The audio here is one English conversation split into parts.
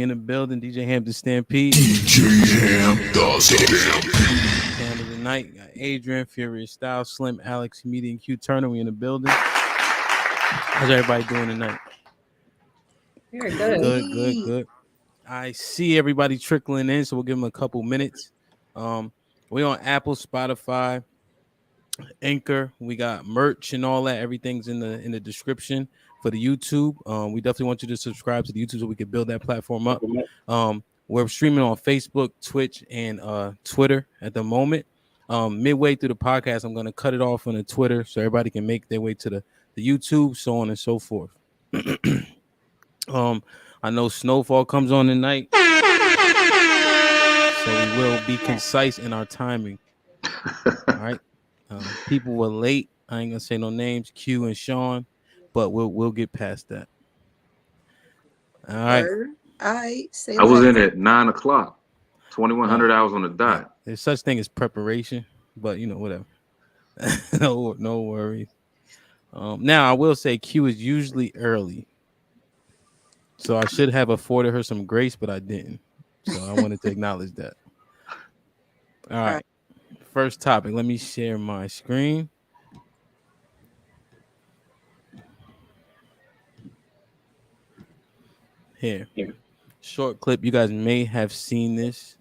We in the building. DJ Ham the Stampede. DJ Ham the Stampede. And tonight, got Adrian, Furious Style, Slim, Alex, Comedian Q Turner. We in the building. How's everybody doing tonight? Very good. Good. I see everybody trickling in, so we'll give them a couple minutes. We on Apple, Spotify, Anchor. We got merch and all that. Everything's in the description for the YouTube. We definitely want you to subscribe to the YouTube so we can build that platform up. We're streaming on Facebook, Twitch, and Twitter at the moment. Midway through the podcast, I'm going to cut it off on the Twitter so everybody can make their way to the YouTube, so on and so forth. I know Snowfall comes on tonight, so we will be concise in our timing. All right. People were late. I ain't gonna say no names, Q and Sean, but we'll get past that. All right. I was in at 9 o'clock, 2100 hours on the dot. Yeah, there's such thing as preparation, but whatever. no worries. Now I will say Q is usually early, so I should have afforded her some grace, but I didn't. So I wanted to acknowledge that. All right. First topic. Let me share my screen. Here. Short clip. You guys may have seen this.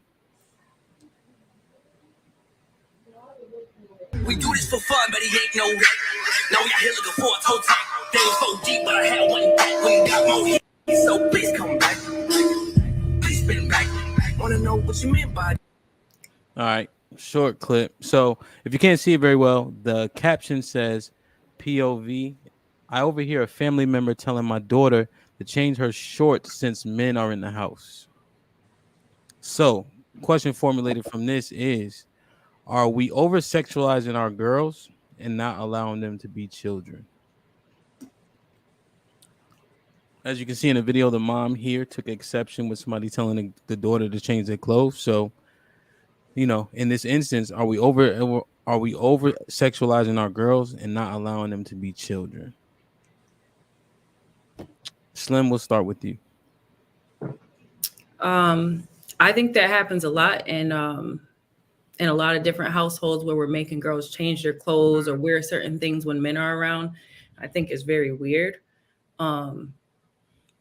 We do this for fun, but he ain't no rap. Now we out here looking for a toe tap. They was so deep, but I had one back. We got more hits, so please come back. Please spin back. Wanna know what you meant by. All right. Short clip. So if you can't see it very well, the caption says POV. I overhear a family member telling my daughter to change her shorts since men are in the house. So question formulated from this is, are we over sexualizing our girls and not allowing them to be children? As you can see in the video, the mom here took exception with somebody telling the daughter to change their clothes. So in this instance, are we over sexualizing our girls and not allowing them to be children? Slim, we'll start with you. I think that happens a lot in a lot of different households where we're making girls change their clothes or wear certain things when men are around. I think it's very weird.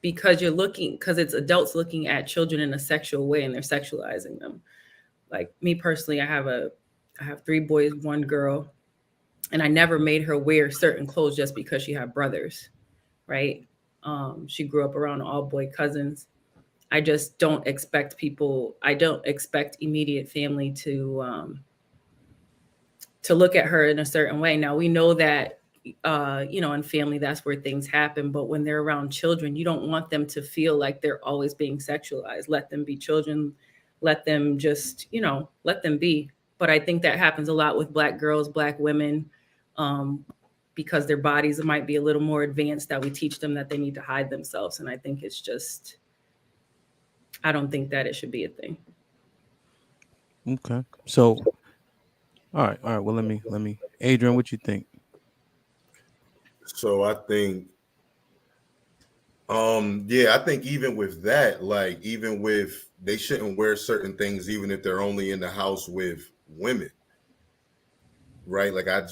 Because it's adults looking at children in a sexual way and they're sexualizing them. Like me personally, I have 3 boys, 1 girl, and I never made her wear certain clothes just because she had brothers, right? She grew up around all boy cousins. I just don't expect immediate family to look at her in a certain way. Now we know that, in family, that's where things happen. But when they're around children, you don't want them to feel like they're always being sexualized. Let them be children. Let them just, let them be. But I think that happens a lot with Black girls, Black women, because their bodies might be a little more advanced, that we teach them that they need to hide themselves. And I think it's just, I don't think that it should be a thing. Okay. So, all right. Well, let me, Adrian, what you think? So I think, I think even with that, even with, they shouldn't wear certain things, even if they're only in the house with women, right? I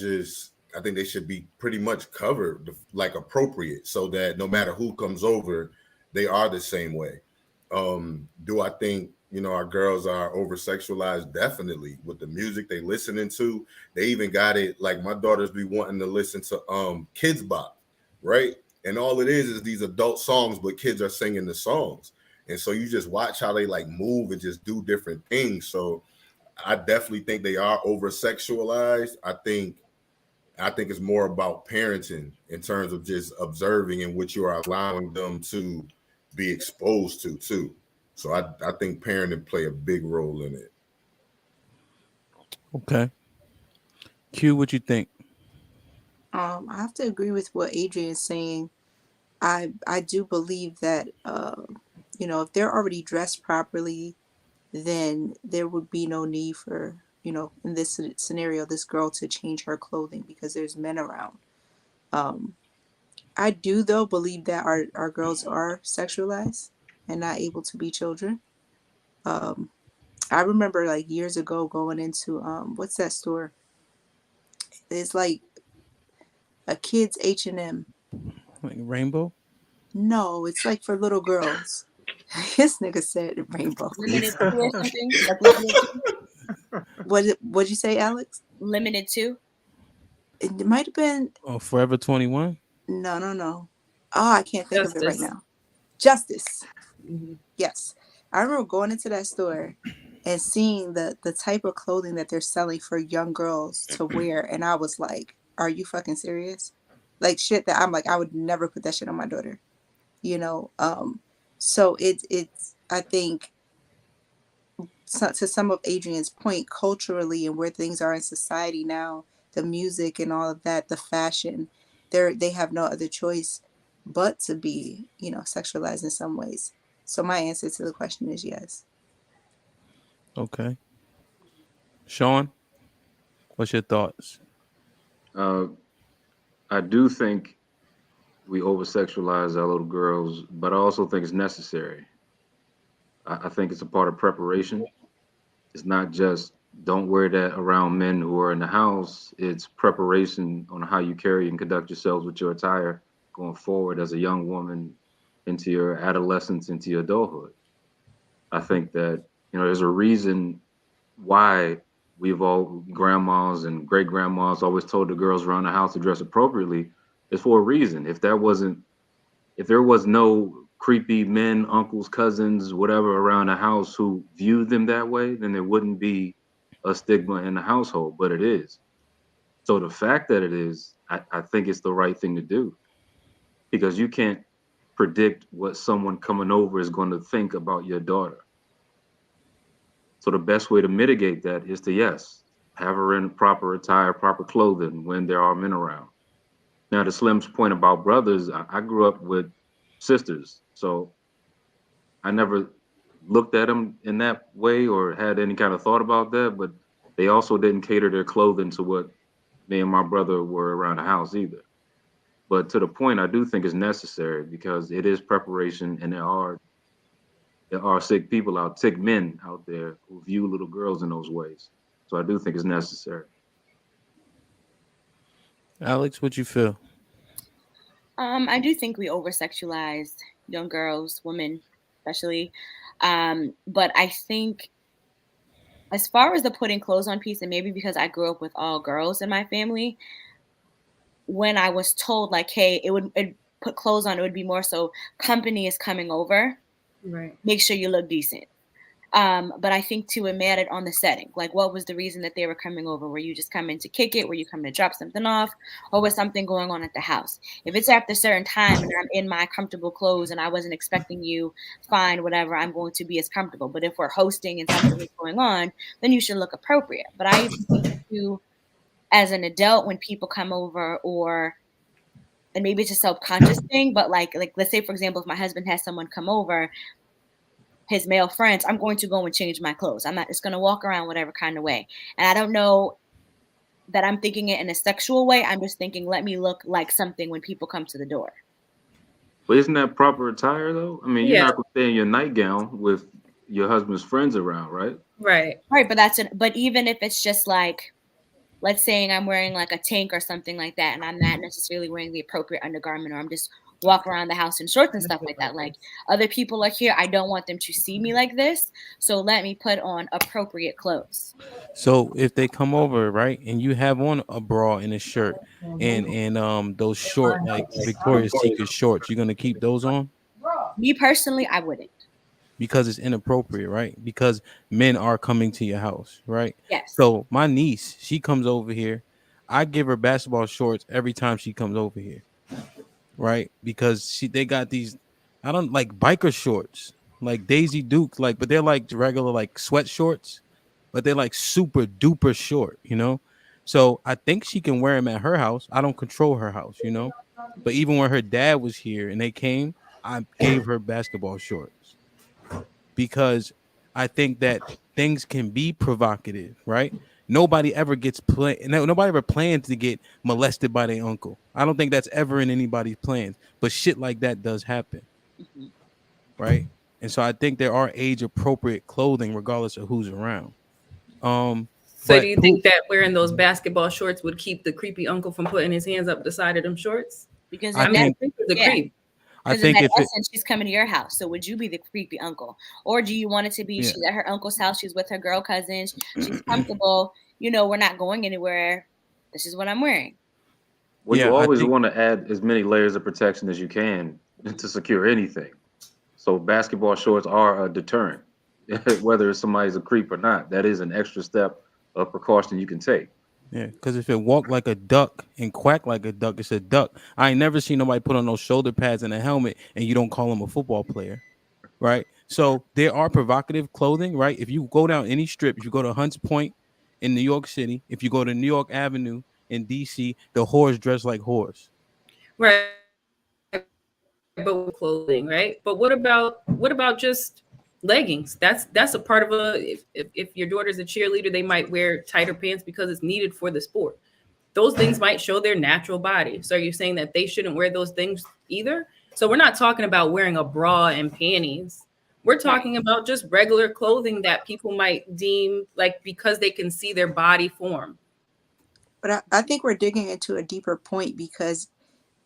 think they should be pretty much covered, appropriate, so that no matter who comes over, they are the same way. Do I think, our girls are over sexualized? Definitely, with the music they listening to. They even got it, my daughters be wanting to listen to Kids Bop, right? And all it is these adult songs, but kids are singing the songs. And so you just watch how they move and just do different things. So I definitely think they are over sexualized. I think it's more about parenting in terms of just observing and what you are allowing them to be exposed to too. So I think parenting play a big role in it. Okay. Q, what you think? I have to agree with what Adrian is saying. I do believe that if they're already dressed properly, then there would be no need for, in this scenario, this girl to change her clothing because there's men around. I do, though, believe that our girls are sexualized. and not able to be children. Um, I remember like years ago going into what's that store? It's like a kids H&M. Like Rainbow. No, it's like for little girls. This nigga said rainbow. Limited two or something? Like limited two? What'd you say, Alex? Limited two? It might have been Oh, Forever 21. no, no, no. Oh, I can't think of it right Justice. now. Justice. Mhm. Yes. I remember going into that store and seeing the type of clothing that they're selling for young girls to wear, and I was like, are you fucking serious? Like shit that I'm like, I would never put that shit on my daughter. You know? So it's I think to some of Adrian's point, culturally and where things are in society now, the music and all of that, the fashion, they have no other choice but to be, sexualized in some ways. So my answer to the question is yes. Okay. Sean, what's your thoughts? Uh, I do think we over sexualize our little girls, but I also think it's necessary. I think it's a part of preparation. It's not just don't wear that around men who are in the house. It's preparation on how you carry and conduct yourselves with your attire going forward as a young woman into your adolescence, into your adulthood. I think that, there's a reason why we've all grandmas and great grandmas always told the girls around the house to dress appropriately. It's for a reason. If there was no creepy men, uncles, cousins, whatever around the house who viewed them that way, then there wouldn't be a stigma in the household, but it is. So the fact that it is, I think it's the right thing to do because you can't predict what someone coming over is going to think about your daughter. So the best way to mitigate that is to, yes, have her in proper attire, proper clothing when there are men around. Now, to Slim's point about brothers, I grew up with sisters. So I never looked at them in that way or had any kind of thought about that, but they also didn't cater their clothing to what me and my brother were around the house either. But to the point, I do think it's necessary because it is preparation, and there are sick people out, sick men out there who view little girls in those ways. So I do think it's necessary. Alex, what you feel? I do think we over sexualize young girls, women, especially. But I think as far as the putting clothes on piece, and maybe because I grew up with all girls in my family, when I was told like, hey, it put clothes on, it would be more so company is coming over, Right. make sure you look decent. But I think too, it mattered on the setting. Like, what was the reason that they were coming over? Were you just coming to kick it? Were you coming to drop something off? Or was something going on at the house? If it's after a certain time and I'm in my comfortable clothes and I wasn't expecting you, fine, whatever, I'm going to be as comfortable. But if we're hosting and something is going on, then you should look appropriate. But I even think too, as an adult, when people come over, or and maybe it's a self-conscious thing, but like let's say for example, if my husband has someone come over, his male friends, I'm going to go and change my clothes. I'm not just going to walk around whatever kind of way. And I don't know that I'm thinking it in a sexual way. I'm just thinking, let me look like something when people come to the door. But isn't that proper attire though? I mean, you're Yeah. not going to stay in your nightgown with your husband's friends around, right? Right. Right. But even if it's just like, let's say I'm wearing like a tank or something like that, and I'm not necessarily wearing the appropriate undergarment, or I'm just walk around the house in shorts and stuff like that. Like, other people are here. I don't want them to see me like this. So let me put on appropriate clothes. So if they come over, right, and you have on a bra and a shirt and those short like Victoria's Secret shorts, you're gonna keep those on Me personally, I wouldn't. because it's inappropriate, right? Because men are coming to your house, right? Yes. So my niece, she comes over here. I give her basketball shorts every time she comes over here, right? Because they got these, I don't like biker shorts, like Daisy Duke, like, but they're like regular like sweat shorts, but they're like super duper short, you know. So I think she can wear them at her house. I don't control her house, you know. But even when her dad was here and they came, I gave her basketball shorts because I think that things can be provocative, right? Nobody ever gets nobody ever plans to get molested by their uncle. I don't think that's ever in anybody's plans, but shit like that does happen, Mhm. right? And so I think there are age appropriate clothing regardless of who's around. So do But you think that wearing those basketball shorts would keep the creepy uncle from putting his hands up the side of them shorts? Because I I in mean, that, the think creep is a yeah, creep. I because in think that if it essence, she's coming to your house. So would you be the creepy uncle, or do you want it to be yeah she's at her uncle's house, she's with her girl cousins, she's comfortable, we're not going anywhere. This is what I'm wearing. Well, you yeah, I always think want to add as many layers of protection as you can to secure anything. So basketball shorts are a deterrent, whether somebody's a creep or not. That is an extra step of precaution you can take. yeah, because if it walk like a duck and quack like a duck, it's a duck. I ain't never seen nobody put on those shoulder pads and a helmet and you don't call him a football player, right? So there are provocative clothing, right? If you go down any strip, if you go to Hunts Point in New York City, if you go to New York Avenue in DC, the whores dress like whores. Right, but with clothing, right? But what about just leggings? That's a part of a if your daughter's a cheerleader, they might wear tighter pants because it's needed for the sport. Those things might show their natural body. So are you saying that they shouldn't wear those things either? So we're not talking about wearing a bra and panties. We're talking about just Right. regular clothing that people might deem like because they can see their body form. But I think we're digging into a deeper point because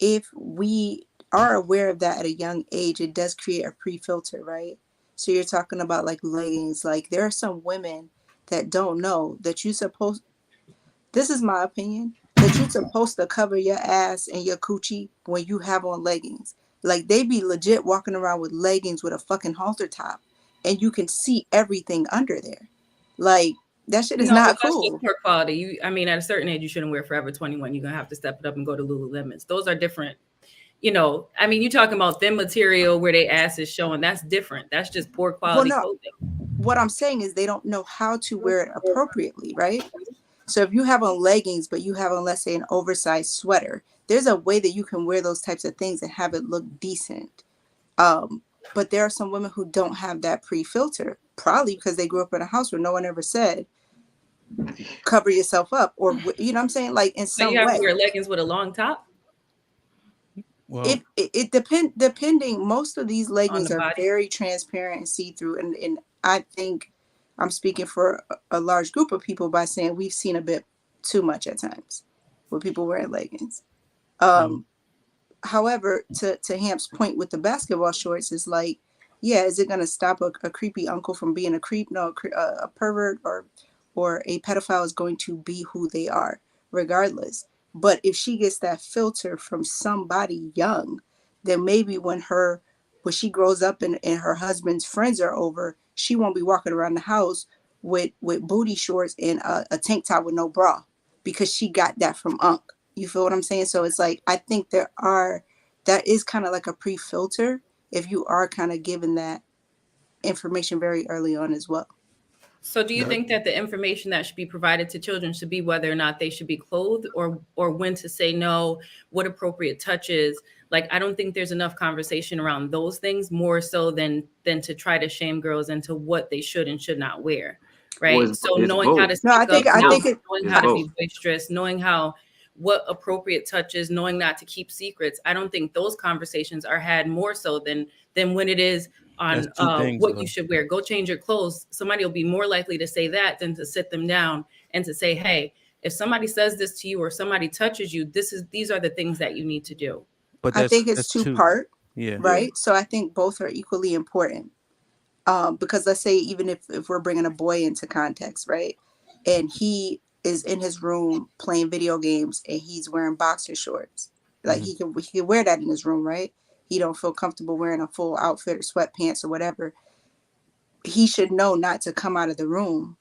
if we are aware of that at a young age, it does create a pre-filter, right? So you're talking about like leggings. Like there are some women that don't know that you supposed, this is my opinion, that you're supposed to cover your ass and your coochie when you have on leggings. Like they be legit walking around with leggings with a fucking halter top and you can see everything under there. Like that shit is No, but not that's just cool. poor quality. I mean, at a certain age, you shouldn't wear Forever 21. You're gonna have to step it up and go to Lululemons. Those are different. I mean, you're talking about thin material where they ass is showing. That's different. That's just poor Well, quality no, clothing. what I'm saying is they don't know how to wear it appropriately, right? So if you have on leggings, but you have on, let's say, an oversized sweater, there's a way that you can wear those types of things and have it look decent. Um, but there are some women who don't have that pre-filter, probably because they grew up in a house where no one ever said cover yourself up, or you know what I'm saying, like in So you some have to way. wear leggings with a long top Well, It depending. Most of these on the leggings are body. very transparent and see-through, and I think I'm speaking for a large group of people by saying we've seen a bit too much at times with people wearing leggings. well, Um, However, to Hamp's point with the basketball shorts is like, yeah, is it going to stop a creepy uncle from being a creep? No, a pervert or a pedophile is going to be who they are, regardless. But if she gets that filter from somebody young, then maybe when she grows up and her husband's friends are over, she won't be walking around the house with booty shorts and a tank top with no bra because she got that from Unc. You feel what I'm saying? So it's like I think that is kind of like a pre-filter if you are kind of given that information very early on as well. So do you that, think that the information that should be provided to children should be whether or not they should be clothed or when to say no, what appropriate touches? Like I don't think there's enough conversation around those things more so than to try to shame girls into what they should and should not wear. Well, Right. So it's knowing how both. to No, speak up I now, think it. knowing It's how to both. be boisterous, knowing how what appropriate touches, knowing not to keep secrets. I don't think those conversations are had more so than when it is that's on two things what you though. should wear. Go change your clothes. Somebody will be more likely to say that than to sit them down and to say, hey, if somebody says this to you or somebody touches you, these are the things that you need to do. But I think it's that's two two. part, Yeah. Yeah. right? So I think both are equally important. Because let's say even if we're bringing a boy into context, right, and he is in his room playing video games and he's wearing boxer shorts, like Hmm. he can wear that in his room, right? He don't feel comfortable wearing a full outfit or sweatpants or whatever. He should know not to come out of the room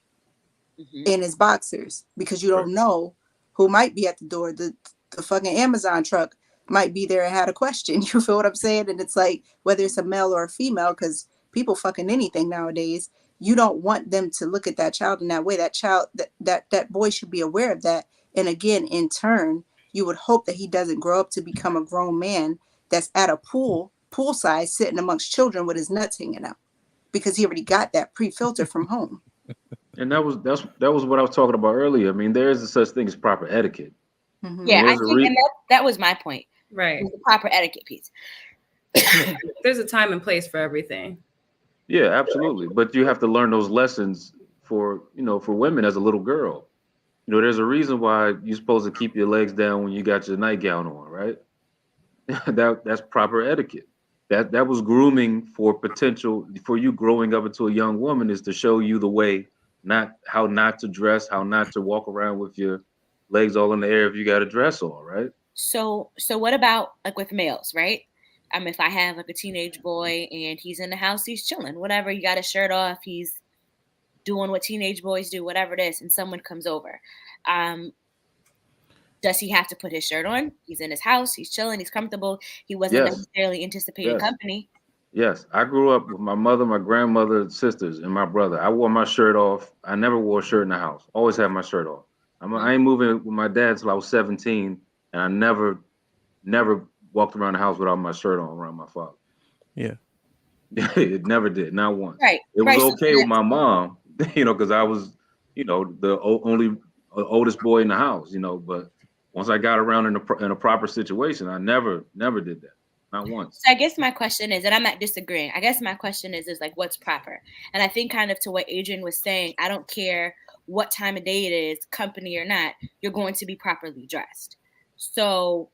Hmm. in his boxers because you Right. don't know who might be at the door. The fucking Amazon truck might be there and had a question. You feel what I'm saying? And it's like whether it's a male or a female, because people fucking anything nowadays. You don't want them to look at that child in that way. That child, that boy should be aware of that. And again, in turn, you would hope that he doesn't grow up to become a grown man that's at a poolside sitting amongst children with his nuts hanging out because he already got that pre-filter from home. And that was what I was talking about earlier. I mean, there is a such thing as proper etiquette, Hmm. and Yeah, I there's a think, and re. that was my point. Right. Was the proper etiquette piece. There's a time and place for everything. Yeah, absolutely. But you have to learn those lessons for, for women as a little girl. There's a reason why you're supposed to keep your legs down when you got your nightgown on, right? That's proper etiquette. That was grooming for potential for you growing up into a young woman, is to show you the way, not how not to dress, how not to walk around with your legs all in the air if you got a dress on, right? So what about like with males, right? If I have like a teenage boy and he's in the house, he's chilling, whatever, he got his shirt off, he's doing what teenage boys do, whatever it is, and someone comes over. Um, does he have to put his shirt on? He's in his house, he's chilling, he's comfortable. He wasn't Yes, necessarily anticipating yes, company. yes. I grew up with my mother, my grandmother, sisters, and my brother. I wore my shirt off. I never wore a shirt in the house. Always had my shirt off. I ain't moving with my dad till I was 17, and I never walked around the house without my shirt on around my father. Yeah. It never did, not once. Right, It was right. So okay with my mom, because I was, the only oldest boy in the house, But once I got around in a proper situation, I never did that, not once. So I guess my question is, and I'm not disagreeing. I guess my question is like, what's proper? And I think kind of to what Adrian was saying, I don't care what time of day it is, company or not, you're going to be properly dressed. So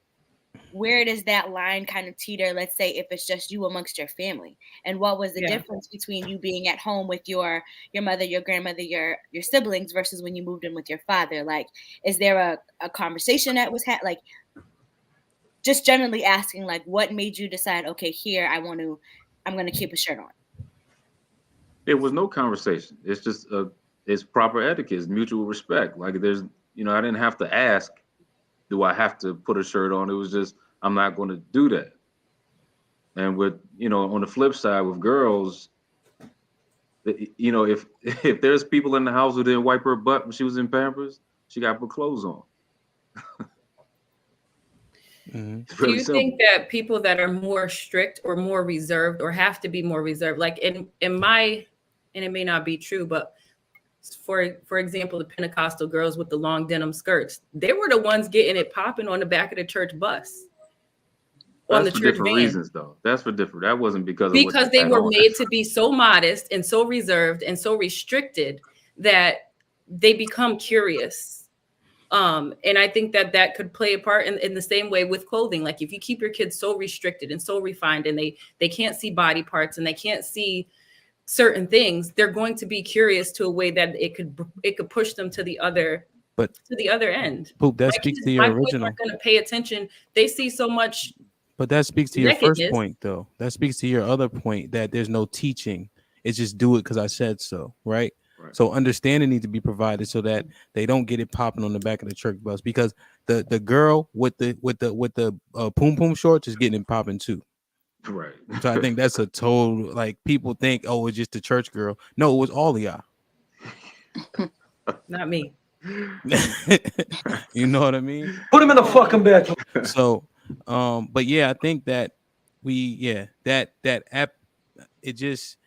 where does that line kind of teeter? Let's say if it's just you amongst your family, and what was the Yeah. difference between you being at home with your mother, your grandmother, your siblings versus when you moved in with your father? Like, is there a conversation that was like? Just generally asking, like, what made you decide, okay, here I'm going to keep a shirt on? There was no conversation. It's just it's proper etiquette, it's mutual respect. Like there's, I didn't have to ask, do I have to put a shirt on? It was just, I'm not going to do that. And with, on the flip side with girls, if if there's people in the house who didn't wipe her butt when she was in Pampers, she got to put clothes on. Mm-hmm. It's Do really you simple. think that people that are more strict or more reserved or have to be more reserved, like in my, and it may not be true, but for example, the Pentecostal girls with the long denim skirts, they were the ones getting it popping on the back of the church bus, on That's the for church different van, reasons, though. That's for different. That wasn't because of what they because they had were on. made to be so modest and so reserved and so restricted that they become curious. And I think that that could play a part in the same way with clothing. Like if you keep your kids so restricted and so refined, and they can't see body parts and they can't see certain things, they're going to be curious to a way that it could push them But to the other end. Poop, that speaks to My your boys aren't original. going to pay attention. They see so much But that speaks to your first nakedness. point, though. That speaks to your other point that there's no teaching. It's just do it because I said so, right? Right. So understanding needs to be provided so that they don't get it popping on the back of the church bus, because the girl with the poom poom shorts is getting it popping too. Right. So I think that's a total, like, people think, oh, it's just the church girl. No, it was all of y'all. Not me. You know what I mean? Put him in the fucking bed. So, but yeah, I think that that app, it just,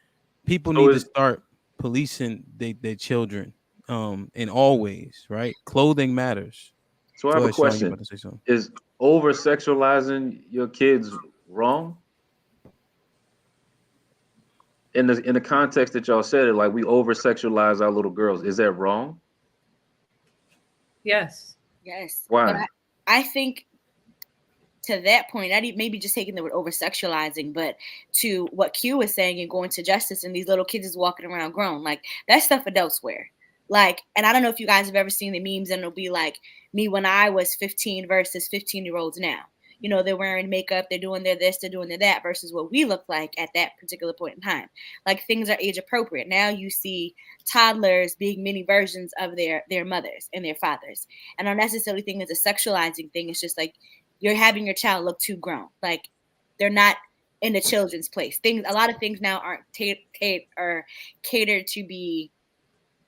people So need to is start policing their children, in all ways, right? Clothing matters. so I Go have a ahead, Sean, you question. about to say something? Is over sexualizing your kids wrong? In the context that y'all said it, like we over sexualize our little girls. Is that wrong? Yes. Yes. But Why? I think to that point, not maybe just taking the word over sexualizing, but to what Q was saying and going to justice, and these little kids is walking around grown. Like, that stuff adults wear. Like, and I don't know if you guys have ever seen the memes, and it'll be like me when I was 15 versus 15-year-olds now. They're wearing makeup, they're doing their this, they're doing their that, versus what we look like at that particular point in time. Like, things are age appropriate. Now you see toddlers being mini versions of their mothers and their fathers. And I don't necessarily think it's a sexualizing thing. It's just like you're having your child look too grown. Like, they're not in the children's place. A lot of things now aren't catered to be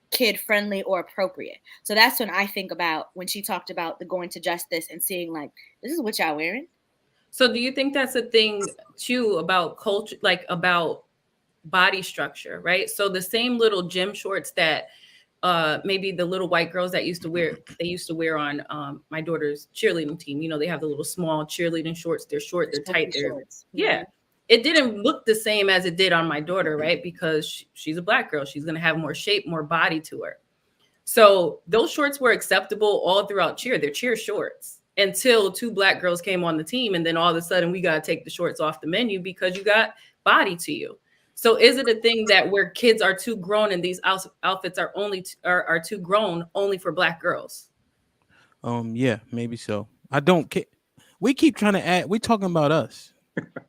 kid friendly or appropriate. So that's when I think about when she talked about the going to justice and seeing like, this is what y'all wearing. So do you think that's a thing too about culture, like about body structure, right? So the same little gym shorts that maybe the little white girls that they used to wear on my daughter's cheerleading team. They have the little small cheerleading shorts. They're short, they're tight, they're Shorts. yeah. it didn't look the same as it did on my daughter, right? Because she's a black girl. She's going to have more shape, more body to her. So those shorts were acceptable all throughout cheer. They're cheer shorts until two black girls came on the team. And then all of a sudden we got to take the shorts off the menu because you got body to you. So is it a thing that where kids are too grown and these outfits are are too grown only for black girls? Yeah, maybe so. I don't care. We keep trying to add. We talking about us,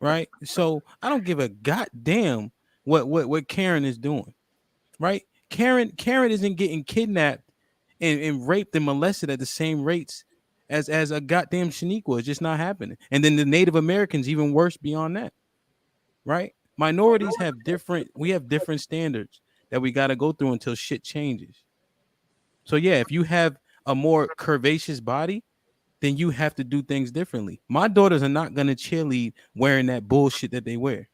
right? So I don't give a goddamn what Karen is doing, right? Karen isn't getting kidnapped and raped and molested at the same rates as a goddamn Shaniqua. It's just not happening. And then the Native Americans even worse beyond that, right? Minorities have different. We have different standards that we got to go through until shit changes. So yeah, if you have a more curvaceous body, then you have to do things differently. My daughters are not gonna cheerlead wearing that bullshit that they wear.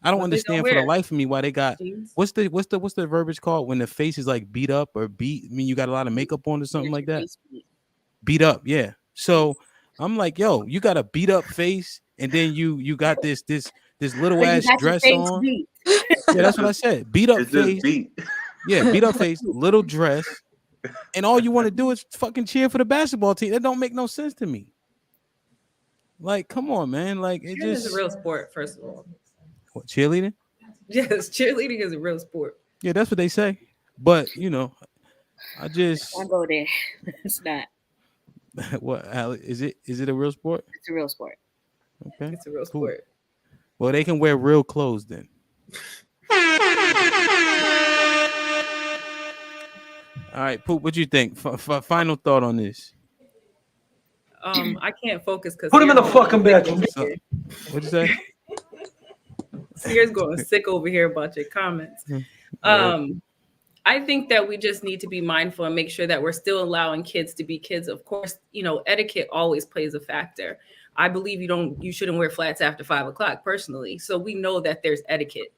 I don't What they gonna understand for the wear? life of me why they got Jeans, what's the verbiage called when the face is like beat up or beat. I mean, you got a lot of makeup on or something Get like your that. face beat. Beat up, yeah. So I'm like, yo, you got a beat up face, and then you got this little But you ass got your dress face on. beat. Yeah, It's that's what just I said. Beat up it's just face, beat. yeah, beat up face, little dress, and all you want to do is fucking cheer for the basketball team. That don't make no sense to me. Like, come on, man. Like, it cheering is a just real sport, first of all. what cheerleading? Yes, cheerleading is a real sport. Yeah, that's what they say. But I I'll just go there. It's not. what is it a real sport? It's a real sport. Okay, It's a real cool. sport. Well, they can wear real clothes then. All right, Poop. What you think? Final thought on this? I can't focus because Put him in Sears the going fucking sick bedroom. over So, here. what'd you say? Sears going sick over here about your comments. Word. Um, I think that we just need to be mindful and make sure that we're still allowing kids to be kids. Of course, etiquette always plays a factor. I believe you shouldn't wear flats after 5 o'clock personally. So we know that there's etiquette,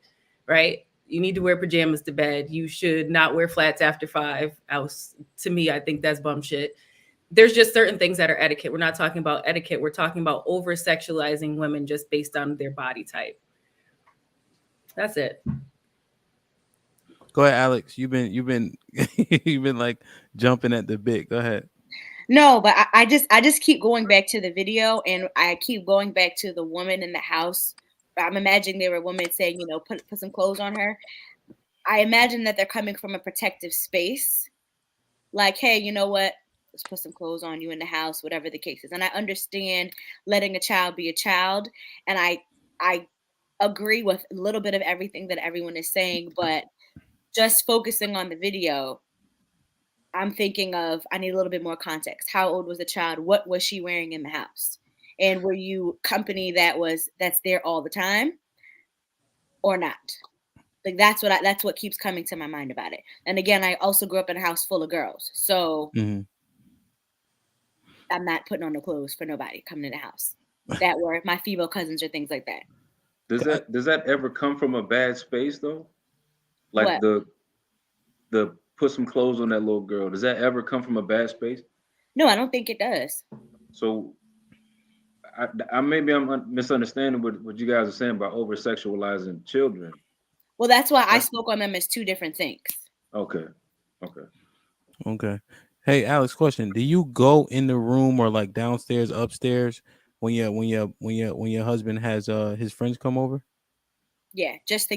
right? You need to wear pajamas to bed. You should not wear flats after 5. To me, I think that's bum shit. There's just certain things that are etiquette. We're not talking about etiquette. We're talking about over sexualizing women just based on their body type. That's it. Go ahead, Alex. You've been you've been like jumping at the bit. Go ahead. No, but I just keep going back to the video, and I keep going back to the woman in the house. I'm imagining there were women saying, put some clothes on her. I imagine that they're coming from a protective space, like, hey, you know what? Let's put some clothes on you in the house, whatever the case is. And I understand letting a child be a child, and I agree with a little bit of everything that everyone is saying, but just focusing on the video, I'm thinking of I need a little bit more context. How old was the child? What was she wearing in the house? And were you company that's there all the time or not? Like that's what keeps coming to my mind about it. And again, I also grew up in a house full of girls. So Mm-hmm. I'm not putting on no clothes for nobody coming in the house. That were my female cousins or things like that. Does that ever come from a bad space though? Like What? the put some clothes on that little girl. Does that ever come from a bad space? No, I don't think it does. So maybe I'm misunderstanding what you guys are saying about over sexualizing children. Well, that's why I That's spoke on them as two different things. okay. Okay. Okay. Hey, Alex, question. Do you go in the room or like downstairs, upstairs when your husband has his friends come over? Yeah, just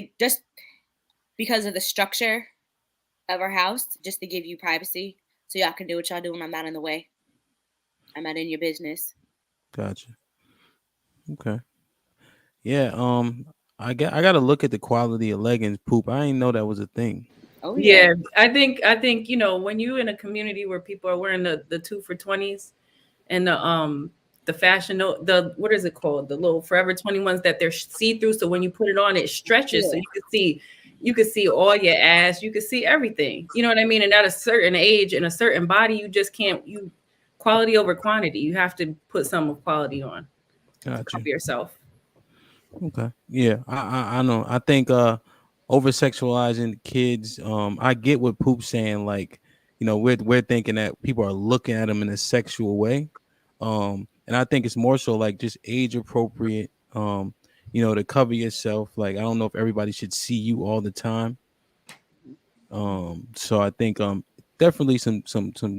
because of the structure of our house, just to give you privacy, so y'all can do what y'all do when I'm not in the way. I'm not in your business. Gotcha. Okay. Yeah, I gotta look at the quality of leggings, Poop. I didn't know that was a thing. Oh yeah, Yeah, I think when you in a community where people are wearing the 2 for 20s and the fashion the what is it called, the little Forever 21s that they're see through, so when you put it on it stretches so yeah. you can see all your ass, you can see everything, you know what I mean? And at a certain age and a certain body, you just can't, you quality over quantity, you have to put some of quality on to Gotcha. cover yourself. Okay. Yeah, I know. I think over sexualizing kids. I get what Poop's saying. Like, we're thinking that people are looking at them in a sexual way. And I think it's more so like just age appropriate. to cover yourself. Like, I don't know if everybody should see you all the time. So I think definitely some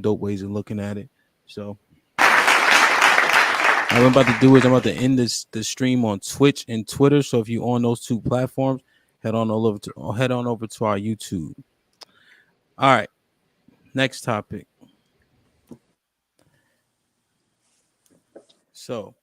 dope ways of looking at it. So what I'm about to do is I'm about to end the stream on Twitch and Twitter. So if you on those two platforms, head on over to our YouTube. All right, next topic. So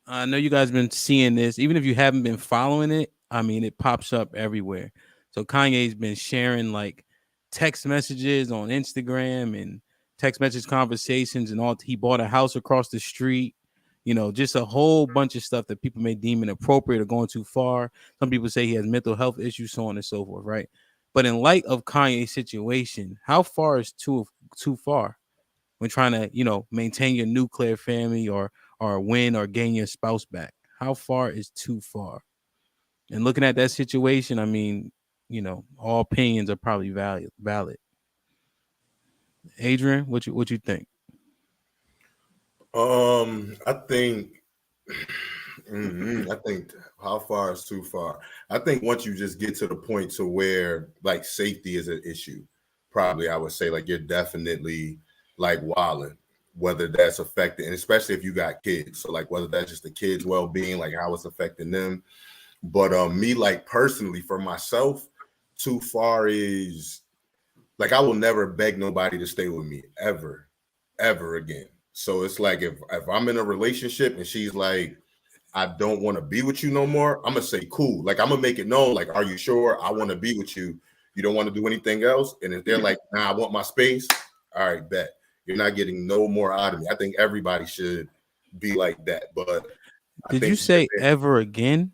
I know you guys been seeing this, even if you haven't been following it. I mean, it pops up everywhere. So Kanye's been sharing like text messages on Instagram and text message conversations and all. He bought a house across the street. Just a whole bunch of stuff that people may deem inappropriate or going too far. Some people say he has mental health issues, so on and so forth, right? But in light of Kanye's situation, how far is too far when trying to, maintain your nuclear family or win or gain your spouse back? How far is too far? And looking at that situation, I mean, all opinions are probably valid. Adrian, what you think? I think, I think how far is too far. I think once you just get to the point to where like safety is an issue, probably I would say like you're definitely like wilding, whether that's affecting, and especially if you got kids. So like whether that's just the kids' well-being, like how it's affecting them. But me like personally for myself, too far is like I will never beg nobody to stay with me ever again. So it's like if I'm in a relationship and she's like, I don't want to be with you no more, I'm gonna say cool. Like I'm gonna make it known, like, are you sure I want to be with you? You don't want to do anything else? And if they're like, nah, I want my space, all right, bet. You're not getting no more out of me. I think everybody should be like that. But I Did you think say ever again?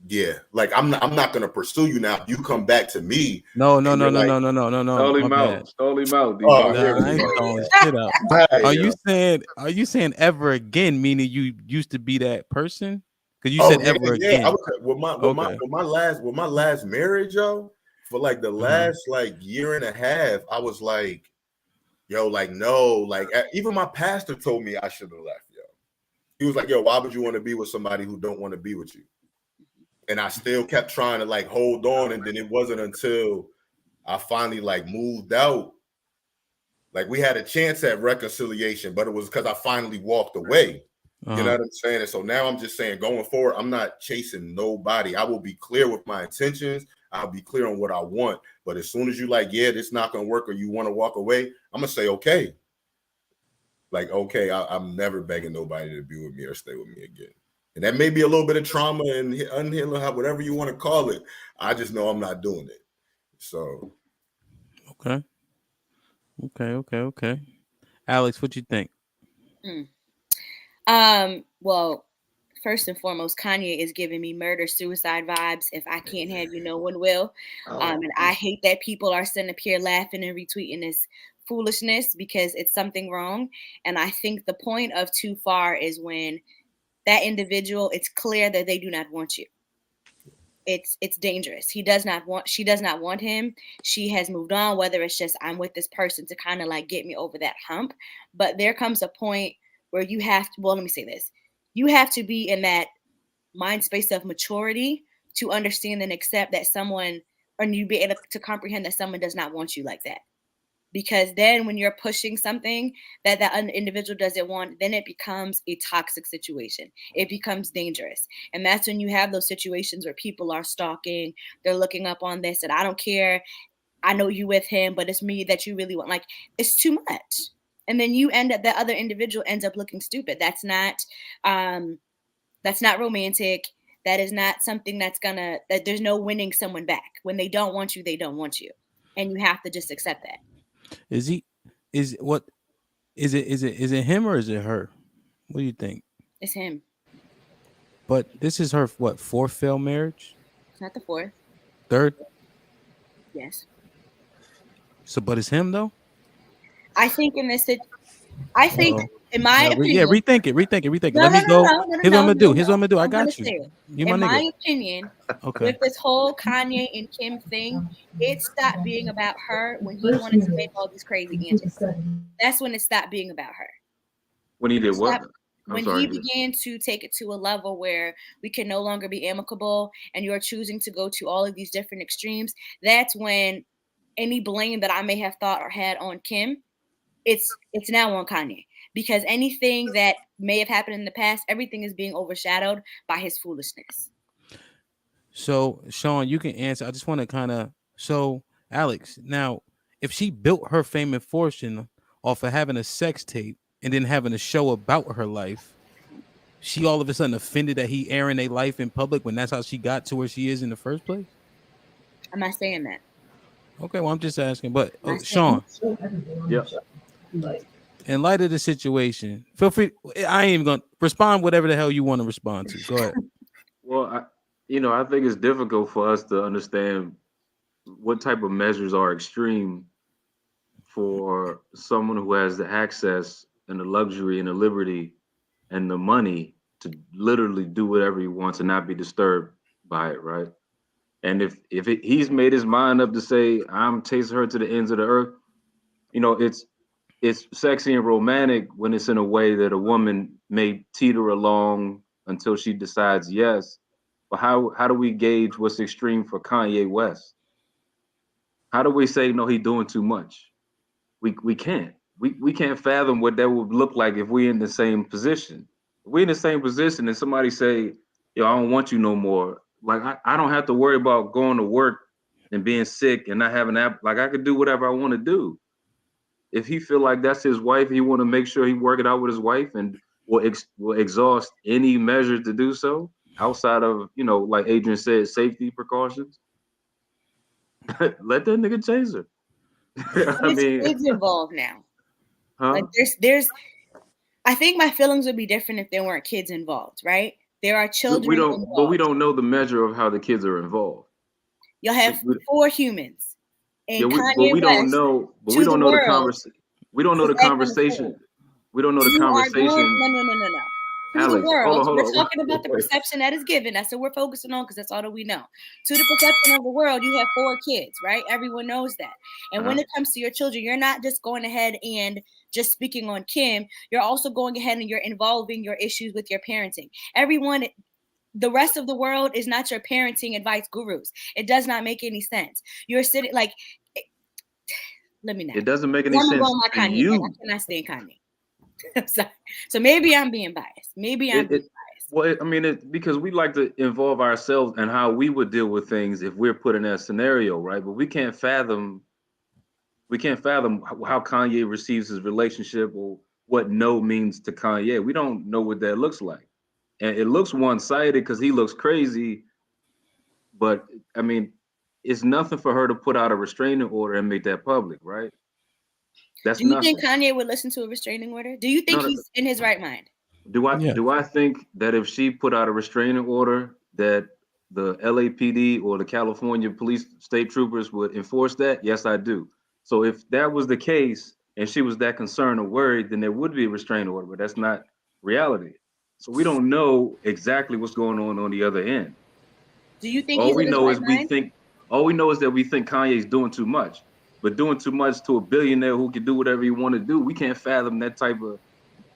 yeah, like I'm not gonna pursue you now. If you come back to me No, no, and no, you're no, like, no, no, no, no, no. Stall My him bad. out. Stall him out, D. oh, Don't here hurt Nah, we I him, ain't bro. go. stalling shit out. Hey, Are you saying ever again, meaning you used to be that person? Because you oh said yeah, ever yeah. I again. was with my with my Okay. with my last with my last marriage, yo. For like the Uh-huh. last like year and a half, I was like, yo, like no, like even my pastor told me I should have left, yo. He was like, yo, why would you want to be with somebody who don't want to be with you? And I still kept trying to like hold on, and then it wasn't until I finally like moved out. Like we had a chance at reconciliation, but it was because I finally walked away. You know Uh-huh. what I'm saying? And so now I'm just saying, going forward, I'm not chasing nobody. I will be clear with my intentions. I'll be clear on what I want. But as soon as you like, yeah, this not gonna work, or you want to walk away, I'm gonna say, okay. Like, okay, I'm never begging nobody to be with me or stay with me again. And that may be a little bit of trauma and unhealing, whatever you want to call it. I just know I'm not doing it. So Okay. Okay. Alex, what you think? Mm. Well, first and foremost, Kanye is giving me murder suicide vibes. If I can't have you, no one will. And I hate that people are sitting up here laughing and retweeting this foolishness because it's something wrong. And I think the point of too far is when that individual, it's clear that they do not want you. It's dangerous. She does not want him. She has moved on, whether it's just I'm with this person to kind of like get me over that hump. But there comes a point where you have to, well, let me say this. You have to be in that mind space of maturity to understand and accept that someone, or you be able to comprehend that someone does not want you like that. Because then when you're pushing something that that individual doesn't want, then it becomes a toxic situation. It becomes dangerous. And that's when you have those situations where people are stalking, they're looking up on this, and I don't care, I know you with him, but it's me that you really want. Like, it's too much. And then you end up, the other individual ends up looking stupid. Um that's not romantic. That is not something that there's no winning someone back. When they don't want you, they don't want you. And you have to just accept that. Is he is what is it him or is it her? What do you think? It's him. But this is her what, fourth failed marriage? It's not the fourth. Third? Yes. So but it's him though? I think in this, I think, Uh-oh. in my Yeah, opinion, rethink it. no, Let no, me no, go. no, no, Here's what I'm no, gonna no, do. Here's what I'm no. gonna do. I I'm gonna got you. say it. You my In nigga. my opinion, Okay. with this whole Kanye and Kim thing, it stopped being about her when he wanted to make all these crazy antics. That's when it stopped being about her. When he did Stop. what? I'm when he sorry. Good. began to take it to a level where we can no longer be amicable and you're choosing to go to all of these different extremes, that's when any blame that I may have thought or had on Kim, it's now on Kanye. Because anything that may have happened in the past, everything is being overshadowed by his foolishness. So, Sean, you can answer. I just want to kind of. So, Alex, now, if she built her fame and fortune off of having a sex tape and then having a show about her life, she all of a sudden offended that he airing a life in public when that's how she got to where she is in the first place? I'm not saying that. Okay, well, I'm just asking. But, I'm not saying Sean, Yep. in light of the situation, feel free. I ain't even going to respond whatever the hell you want to respond to. Go ahead. Well, I think it's difficult for us to understand what type of measures are extreme for someone who has the access and the luxury and the liberty and the money to literally do whatever he wants and not be disturbed by it, right? And he's made his mind up to say, I'm chasing her to the ends of the earth, it's sexy and romantic when it's in a way that a woman may teeter along until she decides yes. But how do we gauge what's extreme for Kanye West? How do we say no, he's doing too much? We can't. We can't fathom what that would look like if we're in the same position. If we're in the same position and somebody say, yo, I don't want you no more. Like I don't have to worry about going to work and being sick and not having that. Like I could do whatever I want to do. If he feel like that's his wife, he want to make sure he work it out with his wife and will exhaust any measure to do so outside of, like Adrian said, safety precautions. Let that nigga chase her. I it's mean, kids involved now. Like huh? there's I think my feelings would be different if there weren't kids involved, right? There are We children don't, but we involved. don't know the measure of how the kids are involved. You'll We, have we, 4 humans, yeah, and but Kanye we don't West know. But we to the don't know the world conversation. We don't know is the acting a conversation. fool. We don't know the You are going conversation. no. To the Alex, hold on, world, hold we're on. talking about the Wait. perception that is given. That's what we're focusing on because that's all that we know. To the perception of the world, you have 4 kids, right? Everyone knows that. And when Uh-huh. it comes to your children, you're not just going ahead and just speaking on Kim. You're also going ahead and you're involving your issues with your parenting. Everyone, the rest of the world is not your parenting advice gurus. It does not make any sense. You're sitting like, let me not. It doesn't make any I'm gonna go sense on my to Kanye. I you. cannot stand Kanye. I'm sorry. So maybe I'm being biased. Maybe I'm It, being it biased. well, I mean, because we like to involve ourselves and how we would deal with things if we're put in that scenario, right? But we can't fathom how Kanye receives his relationship or what no means to Kanye. We don't know what that looks like. And it looks one-sided because he looks crazy, but I mean, it's nothing for her to put out a restraining order and make that public, right? That's Do you think nothing. Kanye would listen to a restraining order? Do you think No, no, he's in his right mind? Yeah. do I think that if she put out a restraining order that the LAPD or the California police state troopers would enforce that? Yes, I do. So if that was the case and she was that concerned or worried, then there would be a restraining order, but that's not reality. So we don't know exactly what's going on the other end. Do you think All he's we in his know right is we mind? think all we know is that we think Kanye's doing too much. But doing too much to a billionaire who can do whatever he want to do, we can't fathom that type of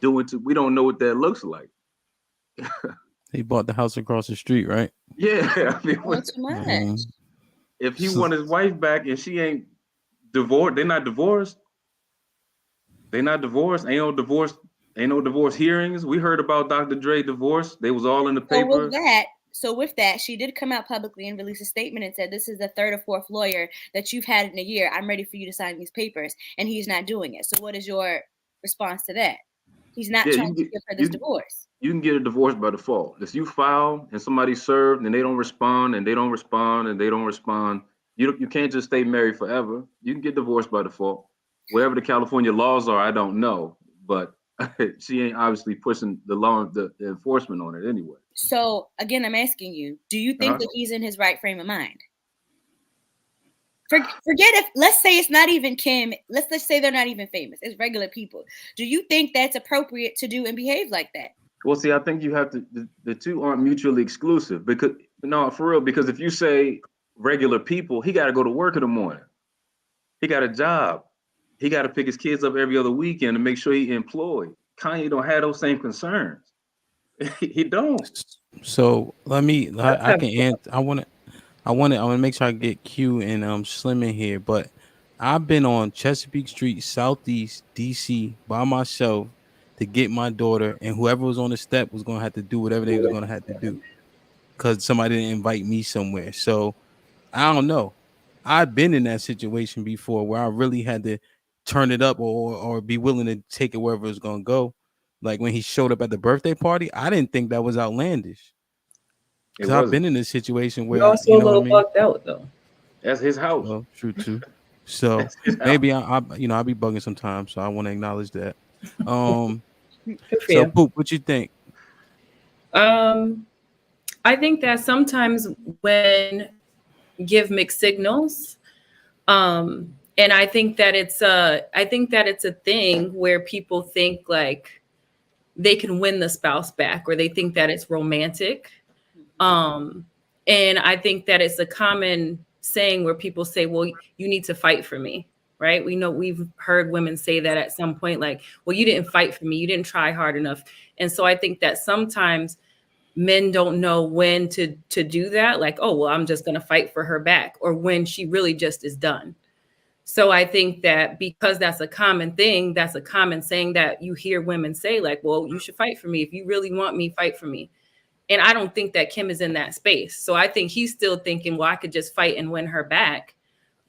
doing to we don't know what that looks like. He bought the house across the street, right? Yeah, I mean, Doing too much. if he want his wife back and she ain't divorced, they're not divorced. They not divorced. Ain't no divorce. Ain't no divorce hearings. We heard about Dr. Dre divorce. They was all in the So with paper. that, she did come out publicly and release a statement and said, "This is the third or fourth lawyer that you've had in a year. I'm ready for you to sign these papers," and he's not doing it. So what is your response to that? He's not Yeah, trying to give her this divorce. you can get a divorce by default. If you file and somebody served and they don't respond and they don't respond and they don't respond, you can't just stay married forever. You can get divorced by default. Wherever the California laws are, I don't know, but she ain't obviously pushing the law, the enforcement on it anyway. So again, I'm asking you: do you think Uh-huh. that he's in his right frame of mind? Forget if let's say it's not even Kim. Let's say they're not even famous. It's regular people. Do you think that's appropriate to do and behave like that? Well, see, I think you have to. The two aren't mutually exclusive because no, for real. Because if you say regular people, he got to go to work in the morning. He got a job. He got to pick his kids up every other weekend to make sure he employed. Kanye don't have those same concerns. He don't. So let me. Let's I have can answer. I want to make sure I get Q and Slim in here. But I've been on Chesapeake Street, Southeast DC by myself to get my daughter, and whoever was on the step was gonna have to do whatever they was gonna have to do because somebody didn't invite me somewhere. So I don't know. I've been in that situation before where I really had to turn it up or be willing to take it wherever it's gonna go. Like when he showed up at the birthday party, I didn't think that was outlandish It because I've wasn't. been in this situation you where also you a know what I little mean. bugged out though. That's his house. Well, true too. So That's his house. maybe I'll be bugging sometimes. So I want to acknowledge that. Um. Good for So you. poop, what you think? Um, I think that sometimes women give mixed signals. And I think that it's a thing where people think like they can win the spouse back or they think that it's romantic. Um, and I think that it's a common saying where people say, well, you need to fight for me, right? We know we've heard women say that at some point, like, well, you didn't fight for me, you didn't try hard enough. And so I think that sometimes men don't know when to do that, like, oh, well, I'm just gonna fight for her back, or when she really just is done. So I think that because that's a common thing, that's a common saying that you hear women say, like, well, you should fight for me. If you really want me, fight for me. And I don't think that Kim is in that space. So I think he's still thinking, well, I could just fight and win her back.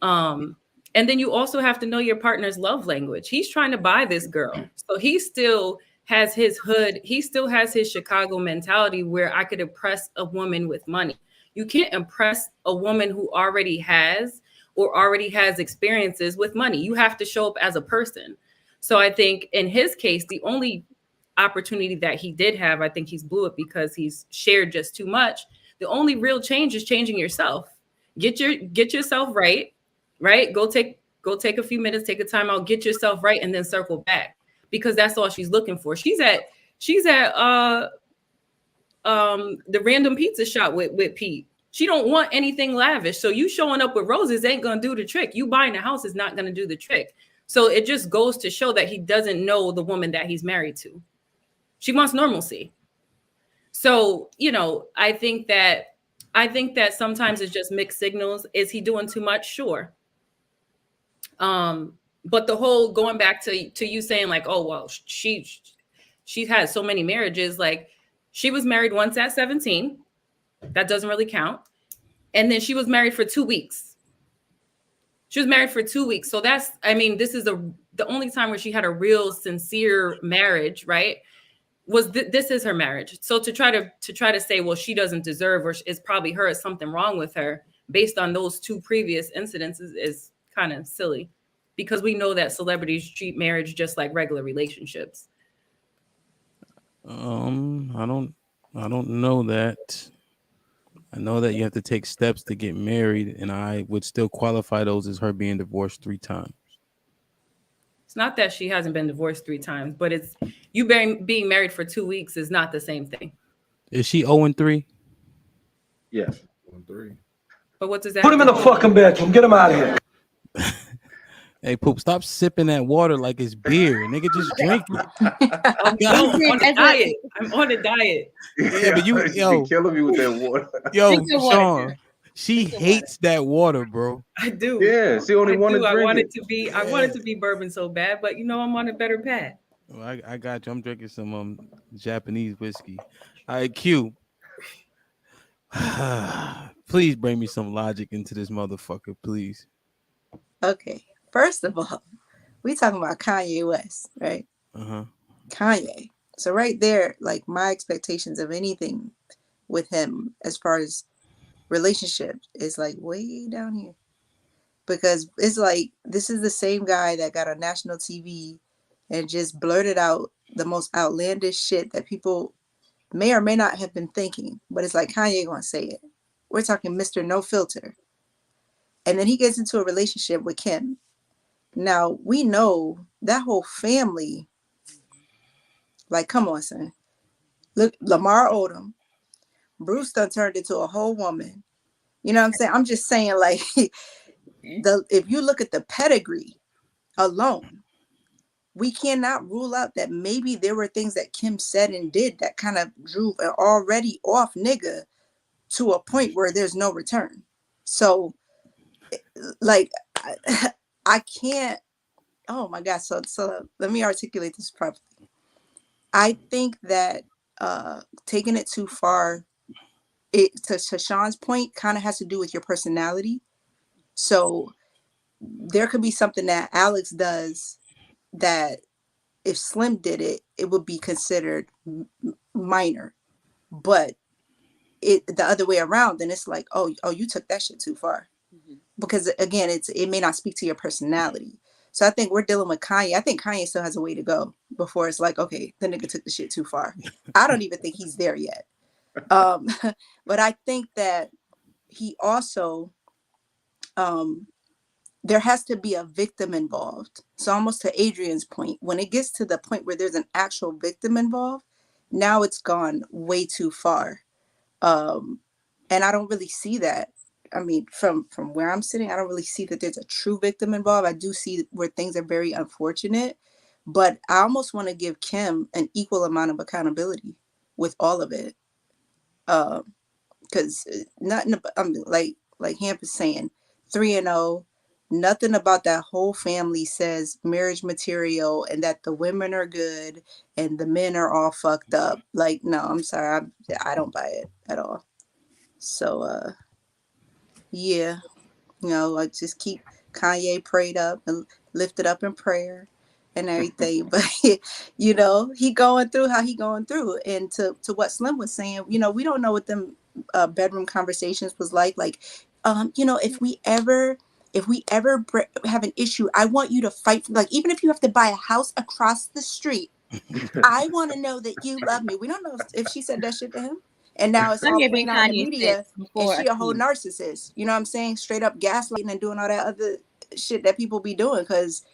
Um, and then you also have to know your partner's love language. He's trying to buy this girl. So he still has his hood, he still has his Chicago mentality where I could impress a woman with money. You can't impress a woman who already has or already has experiences with money. You have to show up as a person. So I think in his case, the only opportunity that he did have, I think he's blew it because he's shared just too much. The only real change is changing yourself. Get yourself right, right? Go take a few minutes, take a time out, get yourself right, and then circle back because that's all she's looking for. She's at the random pizza shop with Pete. She don't want anything lavish. So you showing up with roses ain't gonna do the trick. You buying a house is not gonna do the trick. So it just goes to show that he doesn't know the woman that he's married to. She wants normalcy. So, I think that sometimes it's just mixed signals. Is he doing too much? Sure. But the whole going back to you saying like, oh well, she's had so many marriages. Like she was married once at 17. That doesn't really count. And then she was married for 2 weeks. She was married for 2 weeks. So that's, I mean, this is the only time where she had a real sincere marriage, right? This is her marriage. So to try to say, well, she doesn't deserve, or it's probably her, is something wrong with her based on those two previous incidents is kind of silly, because we know that celebrities treat marriage just like regular relationships. I don't know that. I know that you have to take steps to get married, and I would still qualify those as her being divorced 3 times. It's not that she hasn't been divorced 3 times, but it's being married for 2 weeks is not the same thing. Is she 0-3? Yes. 1-3. But what does that Put him in the fucking bedroom. Get him out of here. Hey, poop! Stop sipping that water like it's beer, nigga. Just drink it. I'm on a diet. I'm on a diet. Yeah, but you, She yo, be killing me with that water. yo, Drink your water, Sean, girl. she Drink your water. hates that water, bro. I do. Yeah, she only want to I drink want it. it to be. I want it to be bourbon so bad, but I'm on a better path. Well, I got you. I'm drinking some Japanese whiskey. All right, Q. Please bring me some logic into this motherfucker, please. Okay. First of all, we talking about Kanye West, right? Uh-huh. Kanye. So right there, like my expectations of anything with him as far as relationships is like way down here. Because it's like this is the same guy that got on national TV and just blurted out the most outlandish shit that people may or may not have been thinking. But it's like Kanye gonna say it. We're talking Mr. No Filter. And then he gets into a relationship with Kim. Now we know that whole family, like, come on, son. Look, Lamar Odom, Bruce done turned into a whole woman. You know what I'm saying? I'm just saying, like, if you look at the pedigree alone, we cannot rule out that maybe there were things that Kim said and did that kind of drew an already off nigga to a point where there's no return. So, like, I can't. Oh my God. So let me articulate this properly. I think that taking it too far, to Sean's point, kind of has to do with your personality. So there could be something that Alex does that if Slim did it, it would be considered minor. But it the other way around, then it's like, oh, you took that shit too far. Mhm. Because again, it may not speak to your personality. So I think we're dealing with Kanye. I think Kanye still has a way to go before it's like, okay, the nigga took the shit too far. I don't even think he's there yet. Um, but I think that he also um, there has to be a victim involved. So almost to Adrian's point, when it gets to the point where there's an actual victim involved, now it's gone way too far. Um, and I don't really see that. I mean, from where I'm sitting, I don't really see that there's a true victim involved. I do see where things are very unfortunate, but I almost want to give Kim an equal amount of accountability with all of it. Because nothing. Like Hamp is saying, 3-0. Nothing about that whole family says marriage material and that the women are good and the men are all fucked up. Like, no, I'm sorry, I don't buy it at all. So, yeah, like just keep Kanye prayed up and lifted up in prayer and everything. But he going through how he going through. And to what Slim was saying, we don't know what them bedroom conversations was like. Like, if we ever have an issue, I want you to fight. Like, even if you have to buy a house across the street, I want to know that you love me. We don't know if she said that shit to him. And now it's all Kanye been playing out in the Kanye media, since and before a she a whole king. narcissist. You know what I'm saying? Straight up gaslighting and doing all that other shit that people be doing. Because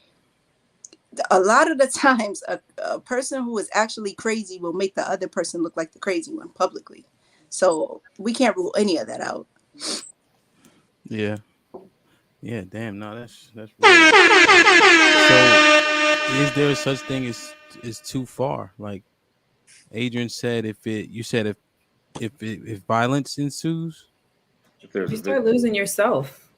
a lot of the times, a person who is actually crazy will make the other person look like the crazy one publicly. So we can't rule any of that out. Yeah. Yeah, damn. No, that's real. So, is there such thing as is too far? Like Adrian said, you said if violence ensues. If there's You a start victim, losing yourself.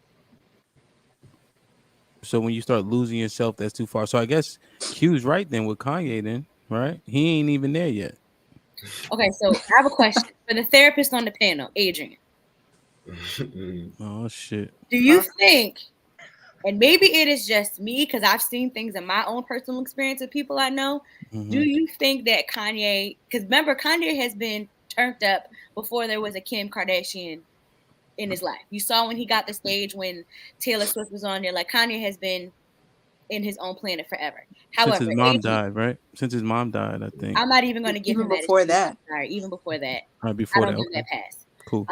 So when you start losing yourself, that's too far. So I guess Q's right then with Kanye. Then right, he ain't even there yet. Okay, so I have a question for the therapist on the panel, Adrian. Oh shit. Do you think, and maybe it is just me because I've seen things in my own personal experience with people I know, do Hmm. you think that Kanye, because remember, Kanye has been turned up before there was a Kim Kardashian in his life. You saw when he got the stage when Taylor Swift was on there, like Kanye has been in his own planet forever. Since However, his mom Adrian, died, right? Since his mom died, I think. I'm not even going to give Even him that before excuse. that, Sorry, even before that, Right I before don't that. give Okay. that pass. Cool.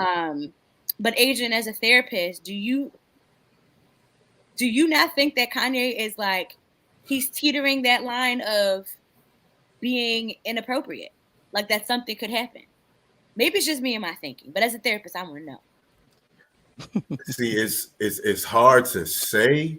But Adrian, as a therapist, do you not think that Kanye is like he's teetering that line of being inappropriate? Like that something could happen. Maybe it's just me and my thinking, but as a therapist, I want to know. See, it's hard to say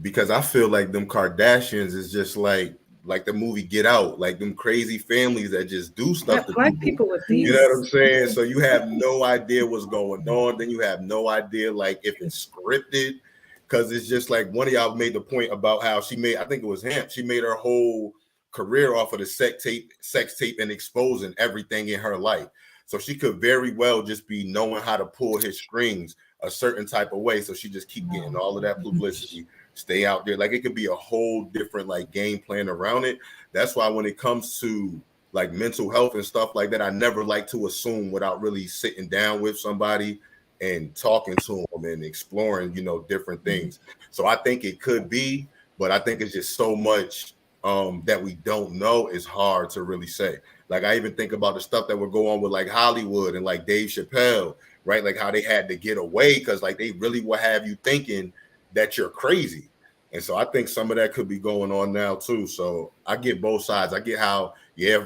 because I feel like them Kardashians is just like the movie Get Out, like them crazy families that just do stuff to Black people. people with You know what I'm these. saying? So you have no idea what's going on. Then you have no idea like if it's scripted, because it's just like one of y'all made the point about how she made. I think it was him. She made her whole career off of the sex tape, and exposing everything in her life. So she could very well just be knowing how to pull his strings a certain type of way. So she just keep getting all of that publicity, stay out there. Like it could be a whole different like game plan around it. That's why when it comes to like mental health and stuff like that, I never like to assume without really sitting down with somebody and talking to them and exploring, different things. So I think it could be, but I think it's just so much that we don't know is hard to really say. Like I even think about the stuff that would go on with like Hollywood and like Dave Chappelle, right? Like how they had to get away because like they really will have you thinking that you're crazy. And so I think some of that could be going on now too. So I get both sides. I get how, yeah,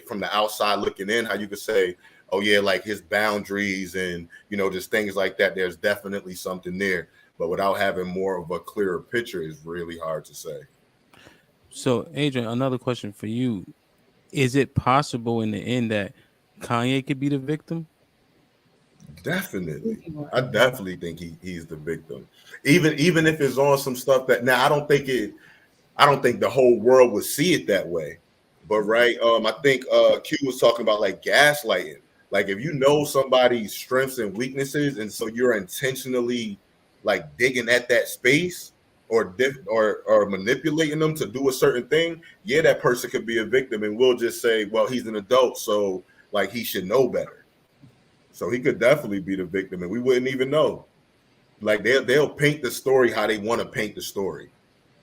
from the outside looking in, how you could say, oh yeah, like his boundaries and just things like that. There's definitely something there, but without having more of a clearer picture is really hard to say. So, Adrian, another question for you: is it possible in the end that Kanye could be the victim? Definitely. I definitely think he's the victim. Even if it's on some stuff that now I don't think the whole world would see it that way. But right, I think Q was talking about like gaslighting. Like if you know somebody's strengths and weaknesses, and so you're intentionally like digging at that space or manipulating them to do a certain thing, yeah, that person could be a victim, and we'll just say, well, he's an adult, so like he should know better. So he could definitely be the victim, and we wouldn't even know. Like they'll paint the story how they want to paint the story,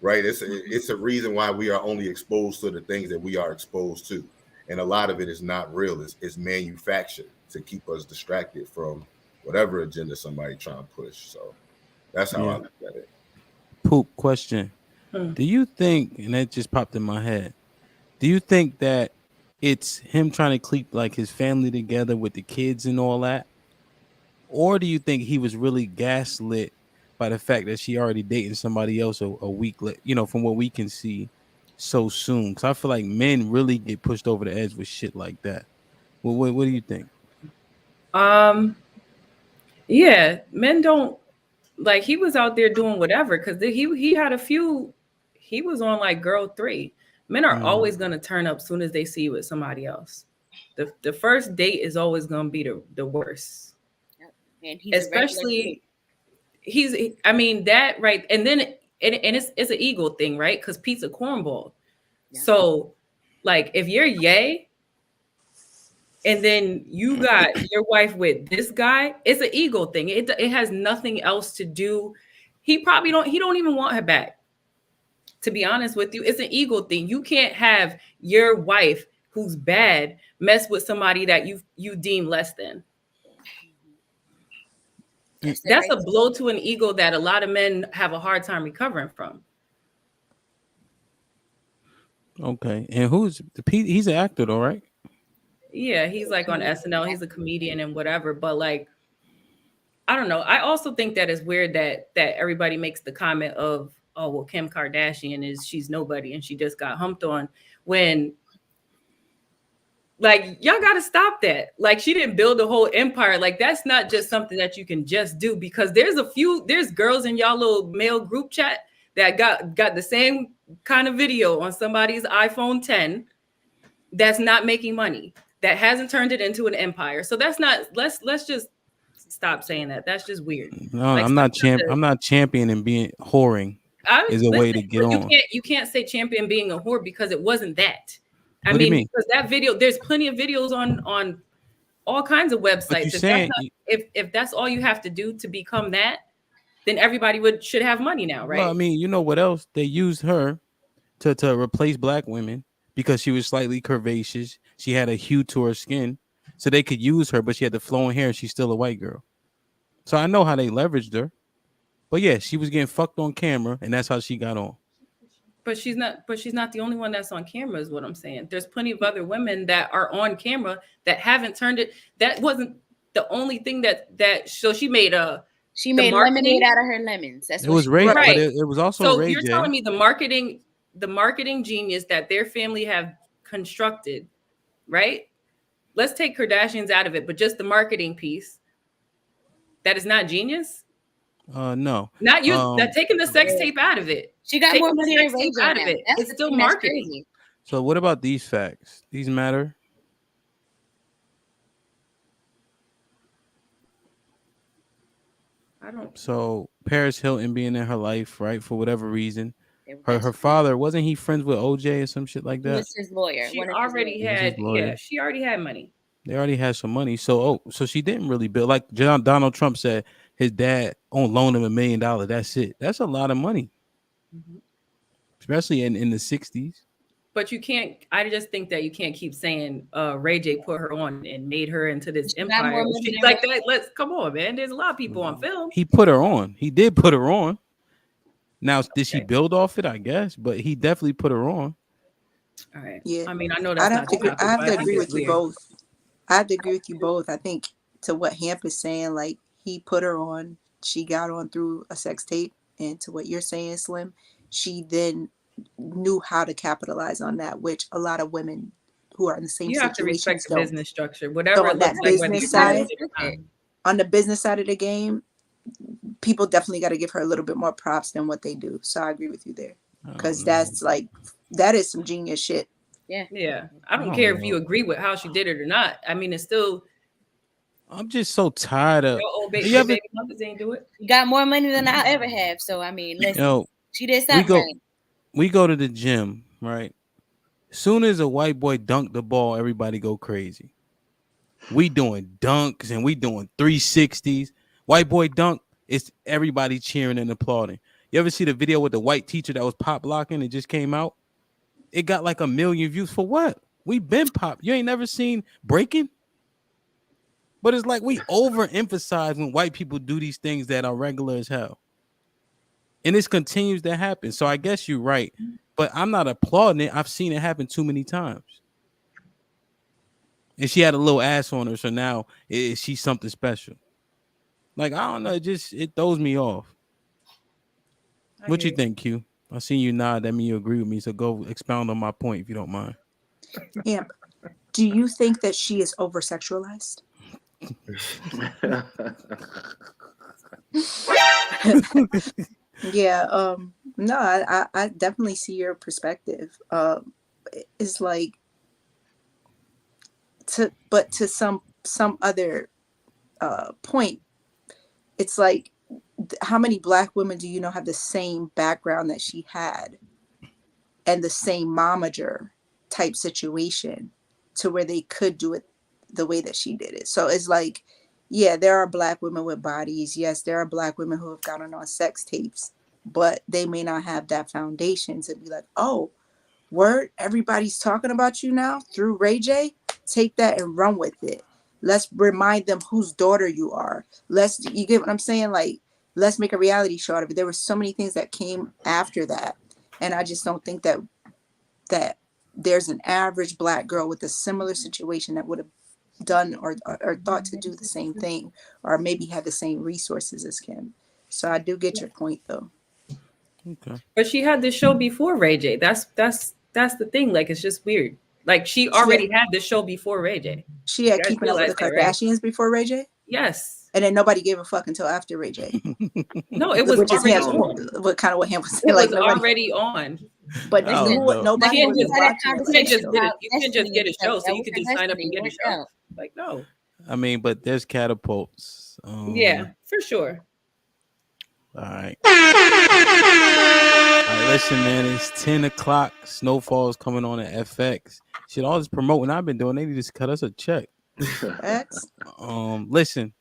right? It's a reason why we are only exposed to the things that we are exposed to, and a lot of it is not real. It's manufactured to keep us distracted from whatever agenda somebody trying to push. So that's how I Yeah. look at it. Poop question. Hmm. Do you think, and that just popped in my head, do you think that it's him trying to keep like his family together with the kids and all that? Or do you think he was really gaslit by the fact that she already dating somebody else a week, from what we can see so soon? Because I feel like men really get pushed over the edge with shit like that. Well, what do you think? Um, yeah, men don't like he was out there doing whatever because he had a few. He was on like girl three. Men are Mm. always gonna turn up soon as they see you with somebody else. The first date is always gonna be the worst, Yep. And he's a regular too. especially I mean that right, and then and it's an ego thing, right? Because Pete's a cornball. Yeah. So, like, if you're Yay, and then you got your wife with this guy, it's an ego thing. It has nothing else to do. He don't even want her back. To be honest with you, it's an ego thing. You can't have your wife who's bad mess with somebody that you deem less than. Mm, That's it That's right a blow to an ego that a lot of men have a hard time recovering from. okay. And who's the Pete? He's an actor, though, right? Yeah, he's like on SNL. He's a comedian and whatever. But like, I don't know. I also think that it's weird that everybody makes the comment of, oh well, Kim Kardashian she's nobody and she just got humped on when like y'all got to stop that. Like she didn't build a whole empire. Like that's not just something that you can just do because there's girls in y'all little male group chat that got the same kind of video on somebody's iPhone 10 that's not making money, that hasn't turned it into an empire. So that's not let's just stop saying that. That's just weird. No, Like I'm stop not trying to I'm not championing being whoring I is a way listen, to get but on. you can't say champion being a whore because it wasn't that. I What do you mean, mean? because that video, there's plenty of videos on all kinds of But you websites. If that's saying, not if that's all you have to do to become that, then everybody should have money now, well, I right? mean, you know what else? They used her to replace black women because she was slightly curvaceous. She had a hue to her skin, so they could use her, but she had the flowing hair, and she's still a white girl. So I know how they leveraged her. But yeah, she was getting fucked on camera, and that's how she got on. But she's not the only one that's on camera, is what I'm saying. There's plenty of other women that are on camera that haven't turned it. That wasn't the only thing so she made She the made lemonade marketing. out of her lemons. That's It what was she Ray, did. but Right. it was also So Ray you're J. telling me the marketing genius that their family have constructed, right? Let's take Kardashians out of it, but just the marketing piece, that is not genius. No. Not you that Um. taking the sex tape out of it. She got more Taking the money sex than Ray tape J out of now. it. That's It's the still thing that's marketing. crazy. So what about these facts? These matter. I don't So Paris Hilton being in her life, right, for whatever reason. They were Her best friends. father, wasn't he friends with OJ or some shit like He that? was his lawyer, she one of his already He lawyers. was his had yeah, lawyer. she already had money. They already had some money. So so she didn't really build, like Donald Trump said his dad on loan him $1 million. That's it. That's a lot of money, Mhm. especially in the 60s. But you can't I just think that you can't keep saying Ray J put her on and made her into this She got empire more and money shit than like Ray that. J. Let's come on, man. There's a lot of people on film. He put her on. He did put her on. Now, did she Okay. build off it? I guess, but he definitely put her on. All right. Yeah, I mean, I know I'd that's have not to the agree. I topic, have but to I think agree it's with you weird. both. I have to agree with you both. I think to what Hamp is saying, like he put her on, she got on through a sex tape, and to what you're saying, Slim, she then knew how to capitalize on that, which a lot of women who are in the same You have to respect situations the don't. business structure, So whatever it on looks that like, whether business you agree with side, it or not. on the business side of the game, people definitely got to give her a little bit more props than what they do. So I agree with you there, I because don't know. that's like, that is some genius shit. Yeah. Yeah, I I don't don't care if you know. agree with how she did it or not. I mean, it's still I'm just so tired of. your old You your ever, baby mothers ain't do it. You got more money than I'll ever have. So I mean, you listen, know, she did we something go right. we go to the gym, right? Soon as a white boy dunk the ball, everybody go crazy. We doing dunks and we doing 360s. White boy dunk, it's everybody cheering and applauding. You ever see the video with the white teacher that was pop locking? It just came out. It got like 1 million views for what? We been pop. You ain't never seen breaking, but it's like we overemphasize when white people do these things that are regular as hell, and this continues to happen. So I guess you're right, but I'm not applauding it. I've seen it happen too many times. And she had a little ass on her, so now she's something special. Like I don't know, it throws me off. I What hear you you. think, Q? I seen you nod. That mean you agree with me. So go expound on my point if you don't mind. Amp, do you think that she is over sexualized? Yeah, no, I definitely see your perspective. It's like, but to some other point, it's like, how many black women do you know have the same background that she had, and the same momager type situation, to where they could do it the way that she did it? So it's like, yeah, there are black women with bodies. Yes, there are black women who have gotten on sex tapes, but they may not have that foundation to be like, oh, word, everybody's talking about you now through Ray J. Take that and run with it. Let's remind them whose daughter you are. You get what I'm saying? Like, let's make a reality show out of it. There were so many things that came after that. And I just don't think that there's an average black girl with a similar situation that would have done or thought to do the same thing, or maybe had the same resources as Kim. So I do get your point though. Okay. But she had this show before Ray J. That's the thing. Like it's just weird. Like she She had, already had the show before Ray J. she You had guys Keeping Up with realize the that, right? Kardashians before Ray J. Yes. And then nobody gave a fuck until after Ray J. No, it was Which is already him. on. What kind of what him was saying? It Like was nobody, already on. but I don't Listen, know. You nobody can't was we just had a watching it you like can't that conversation just though. get about it. You can't just destiny get and a stuff. show. So That you was could her just sign up destiny. and It get a worked show. out. Like no. I mean, but there's catapults. Yeah, for sure. All right. All right, listen, man. It's 10 o'clock. Snowfall's coming on at FX. Shit, all this promoting I've been doing, they need to cut us a check. X. Listen,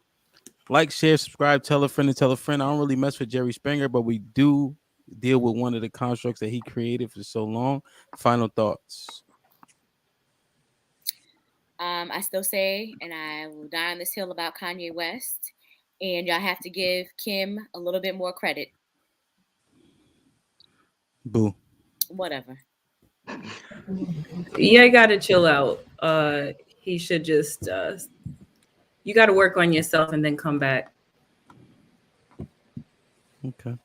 like, share, subscribe, tell a friend, and tell a friend. I don't really mess with Jerry Springer, but we do deal with one of the constructs that he created for so long. Final thoughts. I still say, and I will die on this hill about Kanye West, and y'all have to give Kim a little bit more credit. Boo. Whatever. Yeah, I gotta chill out. He should just you gotta work on yourself and then come back. Okay.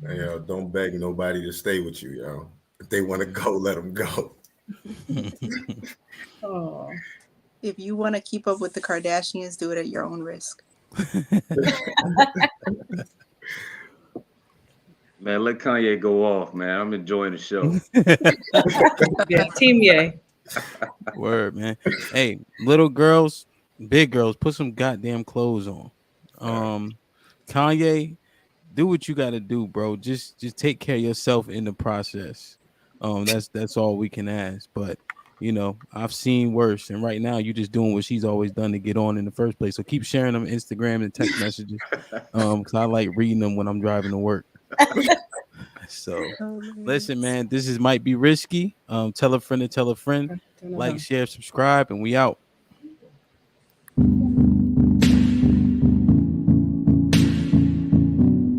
And, don't beg nobody to stay with you, yo. If they want to go, let them go. Oh. If you want to keep up with the Kardashians, do it at your own risk. Man, let Kanye go off, man. I'm enjoying the show. Yeah, Team Yay. Word, man. Hey, little girls, big girls, put some goddamn clothes on. Kanye, do what you got to do, bro. Just take care of yourself in the process. That's all we can ask. But I've seen worse, and right now you're just doing what she's always done to get on in the first place. So keep sharing them Instagram and text messages, because I like reading them when I'm driving to work. So listen, man, this might be risky. Tell a friend to tell a friend. Like, share, subscribe, and we out.